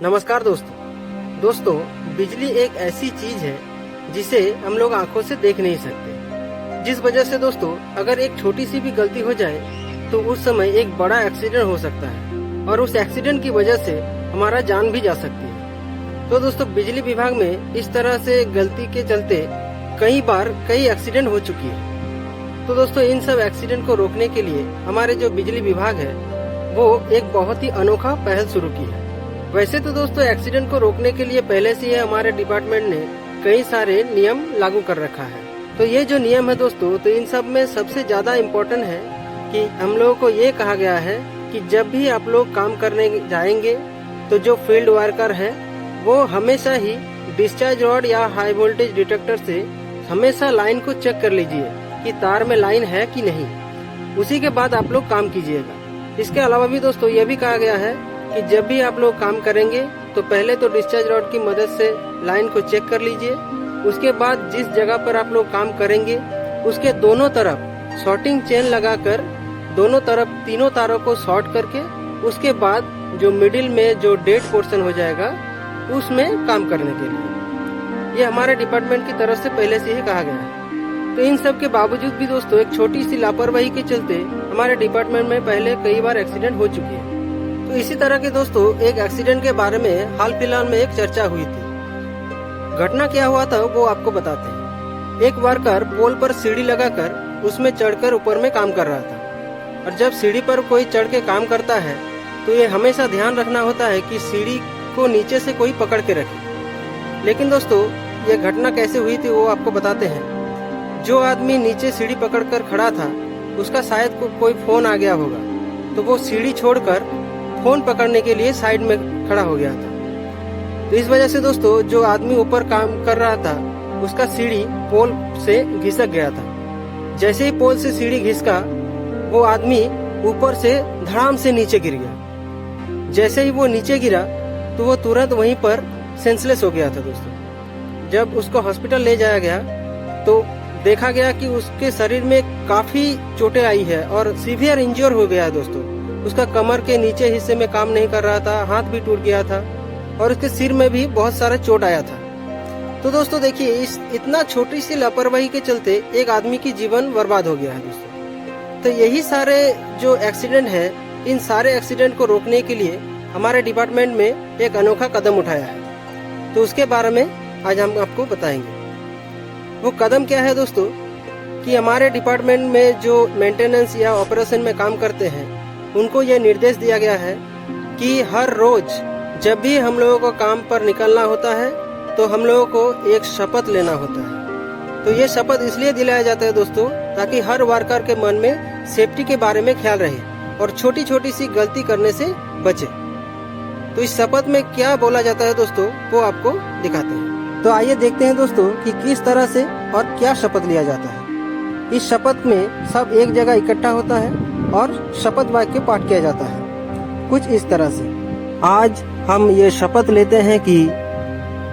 नमस्कार दोस्तों, बिजली एक ऐसी चीज है जिसे हम लोग आंखों से देख नहीं सकते, जिस वजह से दोस्तों अगर एक छोटी सी भी गलती हो जाए तो उस समय एक बड़ा एक्सीडेंट हो सकता है और उस एक्सीडेंट की वजह से हमारा जान भी जा सकती है। तो दोस्तों बिजली विभाग में इस तरह से गलती के चलते कई बार कई एक्सीडेंट हो चुकी है। तो दोस्तों इन सब एक्सीडेंट को रोकने के लिए हमारे जो बिजली विभाग है वो एक बहुत ही अनोखा पहल शुरू की है। वैसे तो दोस्तों एक्सीडेंट को रोकने के लिए पहले से ही हमारे डिपार्टमेंट ने कई सारे नियम लागू कर रखा है। तो ये जो नियम है दोस्तों, तो इन सब में सबसे ज्यादा इम्पोर्टेंट है कि हम लोगों को ये कहा गया है कि जब भी आप लोग काम करने जाएंगे तो जो फील्ड वर्कर है वो हमेशा ही डिस्चार्ज रॉड या हाई वोल्टेज डिटेक्टर से हमेशा लाइन को चेक कर लीजिए कि तार में लाइन है कि नहीं। उसी के बाद आप लोग काम कीजिएगा। इसके अलावा भी दोस्तों ये भी कहा गया है कि जब भी आप लोग काम करेंगे तो पहले तो डिस्चार्ज रॉड की मदद से लाइन को चेक कर लीजिए। उसके बाद जिस जगह पर आप लोग काम करेंगे उसके दोनों तरफ शॉर्टिंग चेन लगाकर दोनों तरफ तीनों तारों को शॉर्ट करके उसके बाद जो मिडिल में जो डेड पोर्शन हो जाएगा उसमें काम करने के लिए ये हमारे डिपार्टमेंट की तरफ से पहले से ही कहा गया है। तो इन सब के बावजूद भी दोस्तों एक छोटी सी लापरवाही के चलते हमारे डिपार्टमेंट में पहले कई बार एक्सीडेंट हो चुकी है। तो इसी तरह के दोस्तों एक एक्सीडेंट के बारे में हाल फिलहाल में एक चर्चा हुई थी। घटना क्या हुआ था वो आपको बताते हैं। एक वर्कर पोल पर सीढ़ी लगाकर उसमें चढ़कर ऊपर में काम कर रहा था और जब सीढ़ी पर कोई चढ़ के काम करता है तो ये हमेशा ध्यान रखना होता है कि सीढ़ी को नीचे से कोई पकड़ के रखे। लेकिन दोस्तों ये घटना कैसे हुई थी वो आपको बताते हैं। जो आदमी नीचे सीढ़ी पकड़कर खड़ा था उसका शायद कोई फोन आ गया होगा, तो वो सीढ़ी छोड़कर फोन पकड़ने के लिए साइड में खड़ा हो गया था। तो इस वजह से दोस्तों जो आदमी ऊपर काम कर रहा था उसका सीढ़ी पोल से घिसक गया था। जैसे ही पोल से सीढ़ी घिसका वो आदमी ऊपर से धड़ाम से नीचे गिर गया। जैसे ही वो नीचे गिरा तो वो तुरंत वहीं पर सेंसलेस हो गया था दोस्तों। जब उसको हॉस्पिटल ले जाया गया तो देखा गया कि उसके शरीर में काफी चोटें आई है और सीवियर इंजर हो गया है दोस्तों। उसका कमर के नीचे हिस्से में काम नहीं कर रहा था, हाथ भी टूट गया था और उसके सिर में भी बहुत सारा चोट आया था। तो दोस्तों देखिए इस इतना छोटी सी लापरवाही के चलते एक आदमी की जीवन बर्बाद हो गया है दोस्तों। तो यही सारे जो एक्सीडेंट है इन सारे एक्सीडेंट को रोकने के लिए हमारे डिपार्टमेंट में एक अनोखा कदम उठाया है। तो उसके बारे में आज हम आपको बताएंगे। वो कदम क्या है दोस्तों कि हमारे डिपार्टमेंट में जो मेंटेनेंस या ऑपरेशन में काम करते हैं उनको ये निर्देश दिया गया है कि हर रोज जब भी हम लोगों को काम पर निकलना होता है तो हम लोगों को एक शपथ लेना होता है। तो ये शपथ इसलिए दिलाया जाता है दोस्तों ताकि हर वर्कर के मन में सेफ्टी के बारे में ख्याल रहे और छोटी छोटी सी गलती करने से बचे। तो इस शपथ में क्या बोला जाता है दोस्तों वो आपको दिखाते हैं। तो आइए देखते हैं दोस्तों कि किस तरह से और क्या शपथ लिया जाता है। इस शपथ में सब एक जगह इकट्ठा होता है और शपथ वाक्य पाठ किया जाता है कुछ इस तरह से। आज हम ये शपथ लेते हैं कि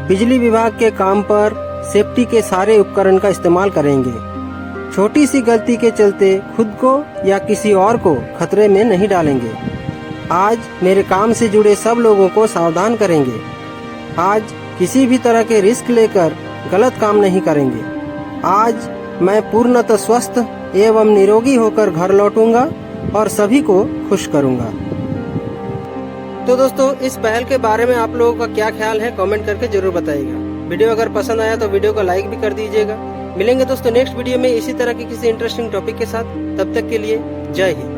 बिजली विभाग के काम पर सेफ्टी के सारे उपकरण का इस्तेमाल करेंगे। छोटी सी गलती के चलते खुद को या किसी और को खतरे में नहीं डालेंगे। आज मेरे काम से जुड़े सब लोगों को सावधान करेंगे। आज किसी भी तरह के रिस्क लेकर गलत काम नहीं करेंगे। आज मैं पूर्णतः स्वस्थ एवं निरोगी होकर घर लौटूंगा और सभी को खुश करूंगा। तो दोस्तों इस पहल के बारे में आप लोगों का क्या ख्याल है कमेंट करके जरूर बताइएगा। वीडियो अगर पसंद आया तो वीडियो को लाइक भी कर दीजिएगा। मिलेंगे दोस्तों नेक्स्ट वीडियो में इसी तरह के किसी इंटरेस्टिंग टॉपिक के साथ। तब तक के लिए जय हिंद।